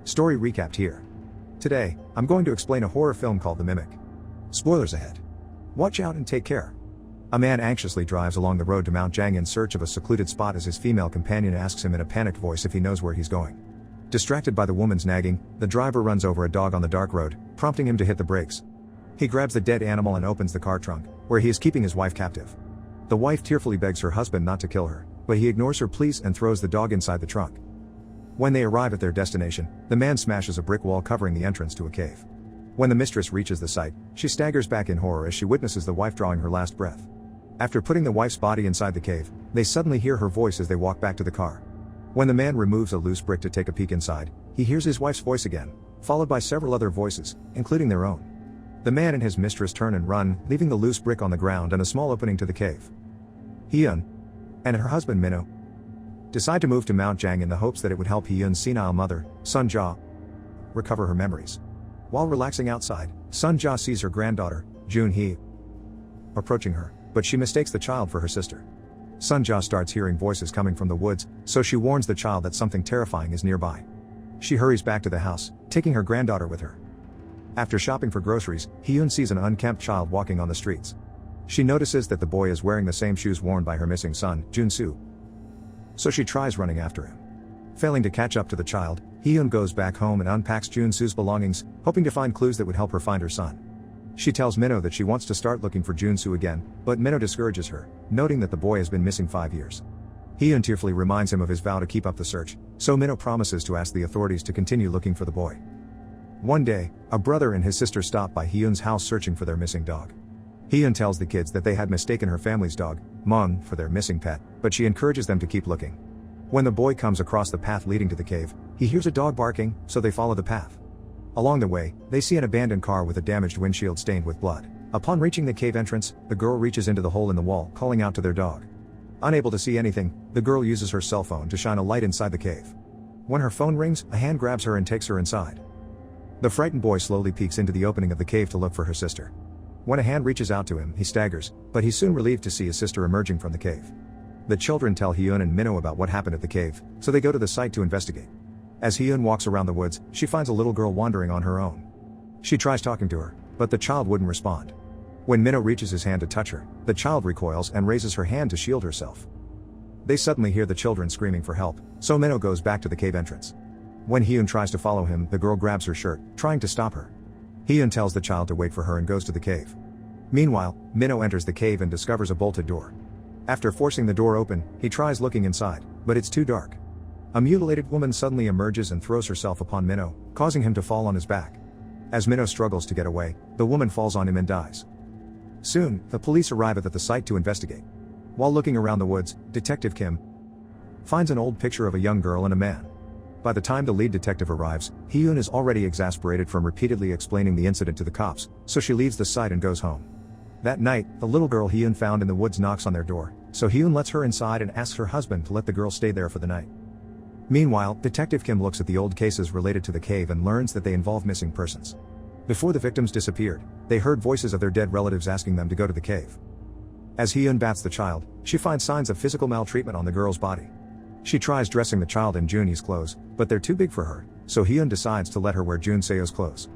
Story recapped here. Today, I'm going to explain a horror film called The Mimic. Spoilers ahead. Watch out and take care. A man anxiously drives along the road to Mount Jang in search of a secluded spot as his female companion asks him in a panicked voice if he knows where he's going. Distracted by the woman's nagging, the driver runs over a dog on the dark road, prompting him to hit the brakes. He grabs the dead animal and opens the car trunk, where he is keeping his wife captive. The wife tearfully begs her husband not to kill her, but he ignores her pleas and throws the dog inside the trunk. When they arrive at their destination, the man smashes a brick wall covering the entrance to a cave. When the mistress reaches the site, she staggers back in horror as she witnesses the wife drawing her last breath. After putting the wife's body inside the cave, they suddenly hear her voice as they walk back to the car. When the man removes a loose brick to take a peek inside, he hears his wife's voice again, followed by several other voices, including their own. The man and his mistress turn and run, leaving the loose brick on the ground and a small opening to the cave. Hyun and her husband Minho decide to move to Mount Jang in the hopes that it would help Hyun's senile mother, Sun Ja, recover her memories. While relaxing outside, Sun Ja sees her granddaughter, Jun Hee, approaching her, but she mistakes the child for her sister. Sun Ja starts hearing voices coming from the woods, so she warns the child that something terrifying is nearby. She hurries back to the house, taking her granddaughter with her. After shopping for groceries, Hyun sees an unkempt child walking on the streets. She notices that the boy is wearing the same shoes worn by her missing son, Jun-soo. So she tries running after him. Failing to catch up to the child, Hyun goes back home and unpacks Jun-soo's belongings, hoping to find clues that would help her find her son. She tells Minho that she wants to start looking for Jun-soo again, but Minho discourages her, noting that the boy has been missing 5 years. Hyun tearfully reminds him of his vow to keep up the search, so Minho promises to ask the authorities to continue looking for the boy. One day, a brother and his sister stop by Hyun's house searching for their missing dog. Hyun tells the kids that they had mistaken her family's dog, Mung, for their missing pet, but she encourages them to keep looking. When the boy comes across the path leading to the cave, he hears a dog barking, so they follow the path. Along the way, they see an abandoned car with a damaged windshield stained with blood. Upon reaching the cave entrance, the girl reaches into the hole in the wall, calling out to their dog. Unable to see anything, the girl uses her cell phone to shine a light inside the cave. When her phone rings, a hand grabs her and takes her inside. The frightened boy slowly peeks into the opening of the cave to look for her sister. When a hand reaches out to him, he staggers, but he's soon relieved to see his sister emerging from the cave. The children tell Hyun and Minho about what happened at the cave, so they go to the site to investigate. As Hyun walks around the woods, she finds a little girl wandering on her own. She tries talking to her, but the child wouldn't respond. When Minho reaches his hand to touch her, the child recoils and raises her hand to shield herself. They suddenly hear the children screaming for help, so Minho goes back to the cave entrance. When Hyun tries to follow him, the girl grabs her shirt, trying to stop her. Hyun tells the child to wait for her and goes to the cave. Meanwhile, Minho enters the cave and discovers a bolted door. After forcing the door open, he tries looking inside, but it's too dark. A mutilated woman suddenly emerges and throws herself upon Minho, causing him to fall on his back. As Minho struggles to get away, the woman falls on him and dies. Soon, the police arrive at the site to investigate. While looking around the woods, Detective Kim finds an old picture of a young girl and a man. By the time the lead detective arrives, Hyun is already exasperated from repeatedly explaining the incident to the cops, so she leaves the site and goes home. That night, the little girl Hyun found in the woods knocks on their door, so Hyun lets her inside and asks her husband to let the girl stay there for the night. Meanwhile, Detective Kim looks at the old cases related to the cave and learns that they involve missing persons. Before the victims disappeared, they heard voices of their dead relatives asking them to go to the cave. As Hyun bats the child, she finds signs of physical maltreatment on the girl's body. She tries dressing the child in Junhee's clothes, but they're too big for her, so Hyun decides to let her wear Jun Seo's clothes.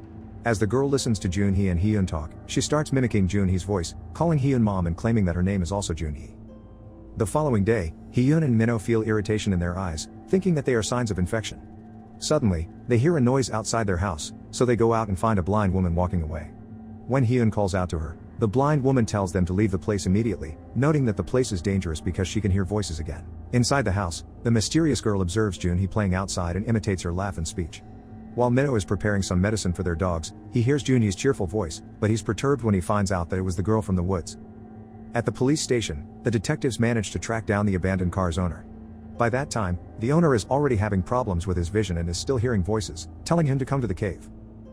As the girl listens to Junhee and Hyun talk, she starts mimicking Junhee's voice, calling Hyun mom and claiming that her name is also Junhee. The following day, Hyun and Minho feel irritation in their eyes, thinking that they are signs of infection. Suddenly, they hear a noise outside their house, so they go out and find a blind woman walking away. When Hyun calls out to her, the blind woman tells them to leave the place immediately, noting that the place is dangerous because she can hear voices again. Inside the house, the mysterious girl observes Junhee playing outside and imitates her laugh and speech. While Minho is preparing some medicine for their dogs, he hears Junhee's cheerful voice, but he's perturbed when he finds out that it was the girl from the woods. At the police station, the detectives manage to track down the abandoned car's owner. By that time, the owner is already having problems with his vision and is still hearing voices, telling him to come to the cave.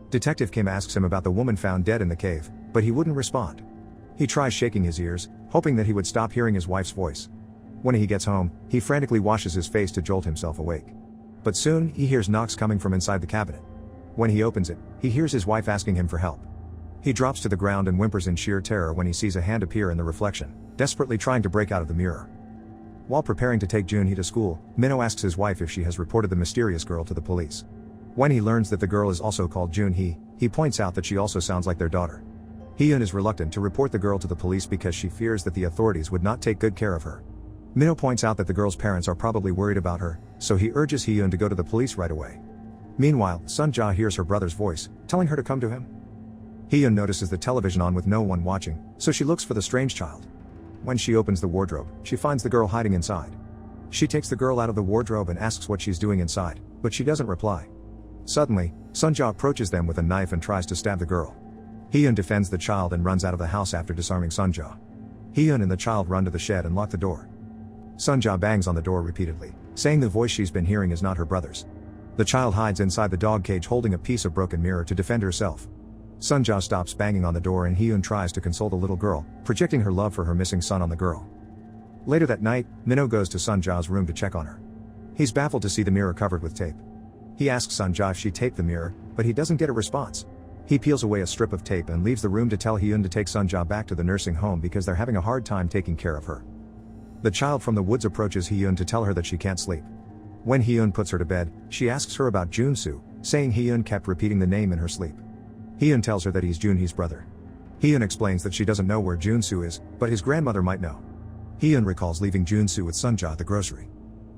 Detective Kim asks him about the woman found dead in the cave, but he wouldn't respond. He tries shaking his ears, hoping that he would stop hearing his wife's voice. When he gets home, he frantically washes his face to jolt himself awake. But soon, he hears knocks coming from inside the cabinet. When he opens it, he hears his wife asking him for help. He drops to the ground and whimpers in sheer terror when he sees a hand appear in the reflection, desperately trying to break out of the mirror. While preparing to take Junhee to school, Minho asks his wife if she has reported the mysterious girl to the police. When he learns that the girl is also called Junhee, he points out that she also sounds like their daughter. Hyun is reluctant to report the girl to the police because she fears that the authorities would not take good care of her. Minho points out that the girl's parents are probably worried about her, so he urges Hyun to go to the police right away. Meanwhile, Sunja hears her brother's voice, telling her to come to him. Hyun notices the television on with no one watching, so she looks for the strange child. When she opens the wardrobe, she finds the girl hiding inside. She takes the girl out of the wardrobe and asks what she's doing inside, but she doesn't reply. Suddenly, Sunja approaches them with a knife and tries to stab the girl. Hyun defends the child and runs out of the house after disarming Sunja. Hyun and the child run to the shed and lock the door. Sunja bangs on the door repeatedly, saying the voice she's been hearing is not her brother's. The child hides inside the dog cage holding a piece of broken mirror to defend herself. Sunja stops banging on the door and Hyun tries to console the little girl, projecting her love for her missing son on the girl. Later that night, Minho goes to Sunja's room to check on her. He's baffled to see the mirror covered with tape. He asks Sunja if she taped the mirror, but he doesn't get a response. He peels away a strip of tape and leaves the room to tell Hyun to take Sunja back to the nursing home because they're having a hard time taking care of her. The child from the woods approaches Hyun to tell her that she can't sleep. When Hyun puts her to bed, she asks her about Junsu, saying Hyun kept repeating the name in her sleep. Hyun tells her that he's Junhee's brother. Hyun explains that she doesn't know where Junsu is, but his grandmother might know. Hyun recalls leaving Junsu with Sunja at the grocery.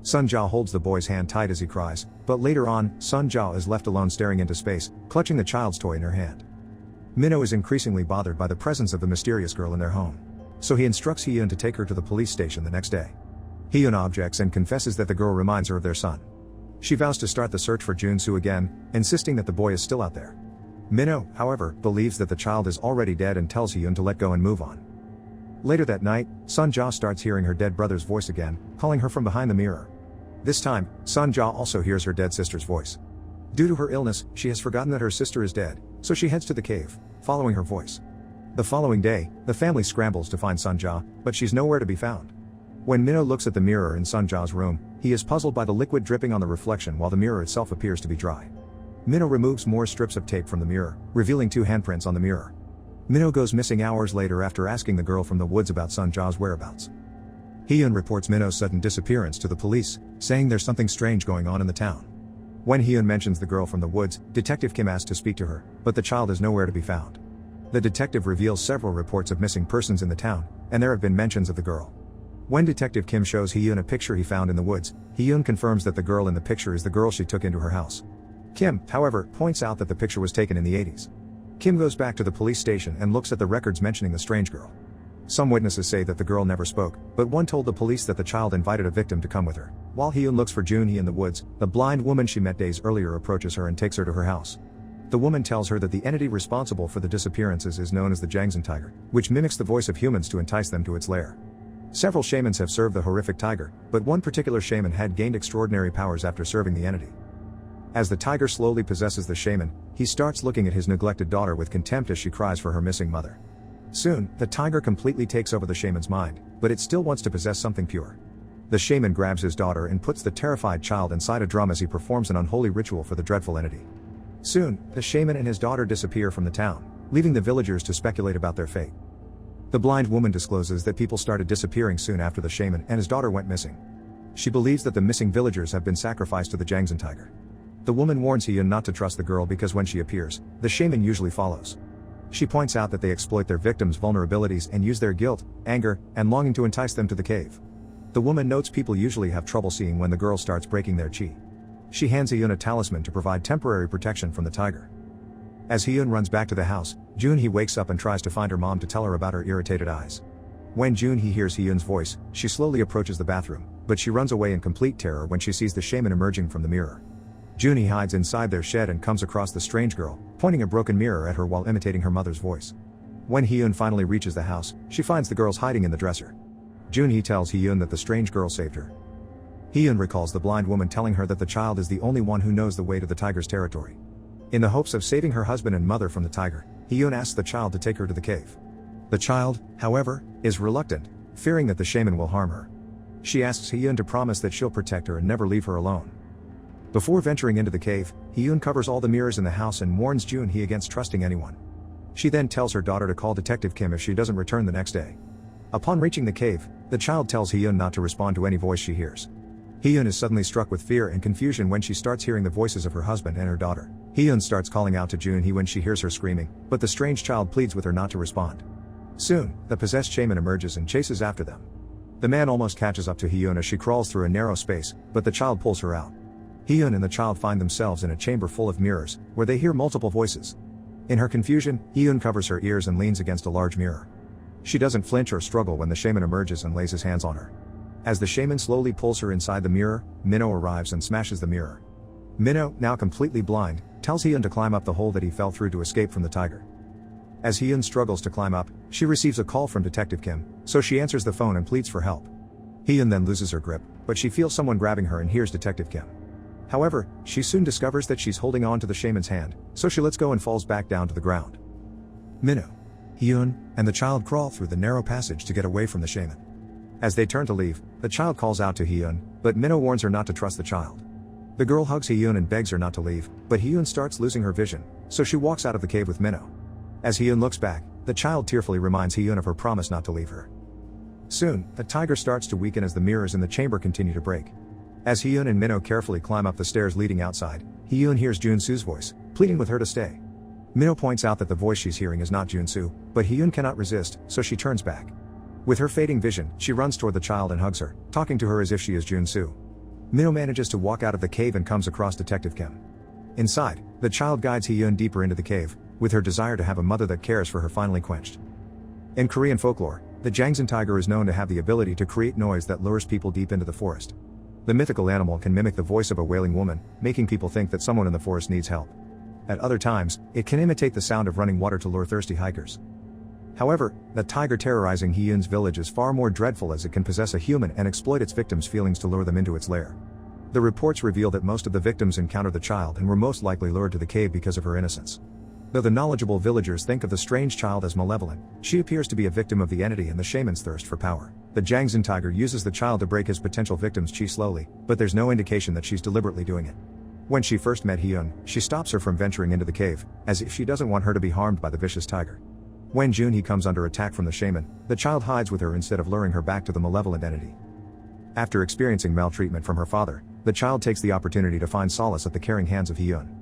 Sunja holds the boy's hand tight as he cries, but later on, Sunja is left alone staring into space, clutching the child's toy in her hand. Minho is increasingly bothered by the presence of the mysterious girl in their home. So he instructs Hyun to take her to the police station the next day. Hyun objects and confesses that the girl reminds her of their son. She vows to start the search for Junsu again, insisting that the boy is still out there. Minho, however, believes that the child is already dead and tells Hyun to let go and move on. Later that night, Sunja starts hearing her dead brother's voice again, calling her from behind the mirror. This time, Sunja also hears her dead sister's voice. Due to her illness, she has forgotten that her sister is dead, so she heads to the cave, following her voice. The following day, the family scrambles to find Sunja, but she's nowhere to be found. When Minho looks at the mirror in Sunja's room, he is puzzled by the liquid dripping on the reflection while the mirror itself appears to be dry. Minho removes more strips of tape from the mirror, revealing 2 handprints on the mirror. Minho goes missing hours later after asking the girl from the woods about Sunja's whereabouts. Hyun reports Minho's sudden disappearance to the police, saying there's something strange going on in the town. When Hyun mentions the girl from the woods, Detective Kim asks to speak to her, but the child is nowhere to be found. The detective reveals several reports of missing persons in the town, and there have been mentions of the girl. When Detective Kim shows Hyun a picture he found in the woods, Hyun confirms that the girl in the picture is the girl she took into her house. Kim, however, points out that the picture was taken in the 80s. Kim goes back to the police station and looks at the records mentioning the strange girl. Some witnesses say that the girl never spoke, but one told the police that the child invited a victim to come with her. While Hyun looks for Junhee in the woods, the blind woman she met days earlier approaches her and takes her to her house. The woman tells her that the entity responsible for the disappearances is known as the Jangsan tiger, which mimics the voice of humans to entice them to its lair. Several shamans have served the horrific tiger, but one particular shaman had gained extraordinary powers after serving the entity. As the tiger slowly possesses the shaman, he starts looking at his neglected daughter with contempt as she cries for her missing mother. Soon, the tiger completely takes over the shaman's mind, but it still wants to possess something pure. The shaman grabs his daughter and puts the terrified child inside a drum as he performs an unholy ritual for the dreadful entity. Soon, the shaman and his daughter disappear from the town, leaving the villagers to speculate about their fate. The blind woman discloses that people started disappearing soon after the shaman and his daughter went missing. She believes that the missing villagers have been sacrificed to the Jangsan tiger. The woman warns Hyun not to trust the girl because when she appears, the shaman usually follows. She points out that they exploit their victims' vulnerabilities and use their guilt, anger, and longing to entice them to the cave. The woman notes people usually have trouble seeing when the girl starts breaking their chi. She hands Hyun a talisman to provide temporary protection from the tiger. As Hyun runs back to the house, Junhee wakes up and tries to find her mom to tell her about her irritated eyes. When Junhee hears Hyun's voice, she slowly approaches the bathroom, but she runs away in complete terror when she sees the shaman emerging from the mirror. Junhee hides inside their shed and comes across the strange girl, pointing a broken mirror at her while imitating her mother's voice. When Hyun finally reaches the house, she finds the girls hiding in the dresser. Junhee tells Hyun that the strange girl saved her. Hyun recalls the blind woman telling her that the child is the only one who knows the way to the tiger's territory. In the hopes of saving her husband and mother from the tiger, Hyun asks the child to take her to the cave. The child, however, is reluctant, fearing that the shaman will harm her. She asks Hyun to promise that she'll protect her and never leave her alone. Before venturing into the cave, Hyun covers all the mirrors in the house and warns Junhee against trusting anyone. She then tells her daughter to call Detective Kim if she doesn't return the next day. Upon reaching the cave, the child tells Hyun not to respond to any voice she hears. Hyun is suddenly struck with fear and confusion when she starts hearing the voices of her husband and her daughter. Hyun starts calling out to Junhee when she hears her screaming, but the strange child pleads with her not to respond. Soon, the possessed shaman emerges and chases after them. The man almost catches up to Hyun as she crawls through a narrow space, but the child pulls her out. Hyun and the child find themselves in a chamber full of mirrors, where they hear multiple voices. In her confusion, Hyun covers her ears and leans against a large mirror. She doesn't flinch or struggle when the shaman emerges and lays his hands on her. As the shaman slowly pulls her inside the mirror, Minho arrives and smashes the mirror. Minho, now completely blind, tells Hyun to climb up the hole that he fell through to escape from the tiger. As Hyun struggles to climb up, she receives a call from Detective Kim, so she answers the phone and pleads for help. Hyun then loses her grip, but she feels someone grabbing her and hears Detective Kim. However, she soon discovers that she's holding on to the shaman's hand, so she lets go and falls back down to the ground. Minho, Hyun, and the child crawl through the narrow passage to get away from the shaman. As they turn to leave, the child calls out to Hyun, but Minho warns her not to trust the child. The girl hugs Hyun and begs her not to leave, but Hyun starts losing her vision, so she walks out of the cave with Minho. As Hyun looks back, the child tearfully reminds Hyun of her promise not to leave her. Soon, the tiger starts to weaken as the mirrors in the chamber continue to break. As Hyun and Minho carefully climb up the stairs leading outside, Hyun hears Junsu's voice, pleading with her to stay. Minho points out that the voice she's hearing is not Junsu, but Hyun cannot resist, so she turns back. With her fading vision, she runs toward the child and hugs her, talking to her as if she is Junsu. Minho manages to walk out of the cave and comes across Detective Kim. Inside, the child guides Hyun deeper into the cave, with her desire to have a mother that cares for her finally quenched. In Korean folklore, the Jangsan tiger is known to have the ability to create noise that lures people deep into the forest. The mythical animal can mimic the voice of a wailing woman, making people think that someone in the forest needs help. At other times, it can imitate the sound of running water to lure thirsty hikers. However, the tiger terrorizing Hyun's village is far more dreadful as it can possess a human and exploit its victims' feelings to lure them into its lair. The reports reveal that most of the victims encountered the child and were most likely lured to the cave because of her innocence. Though the knowledgeable villagers think of the strange child as malevolent, she appears to be a victim of the entity and the shaman's thirst for power. The Jangsan tiger uses the child to break his potential victim's chi slowly, but there's no indication that she's deliberately doing it. When she first met Hyun, she stops her from venturing into the cave, as if she doesn't want her to be harmed by the vicious tiger. When Junhee comes under attack from the shaman, the child hides with her instead of luring her back to the malevolent entity. After experiencing maltreatment from her father, the child takes the opportunity to find solace at the caring hands of Hyun.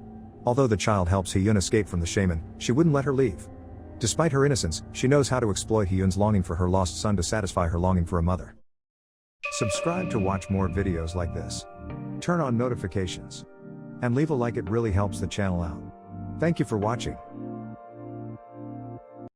Although the child helps Hyun escape from the shaman, she wouldn't let her leave. Despite her innocence, she knows how to exploit Hyun's longing for her lost son to satisfy her longing for a mother. Subscribe to watch more videos like this. Turn on notifications. And leave a like, it really helps the channel out. Thank you for watching.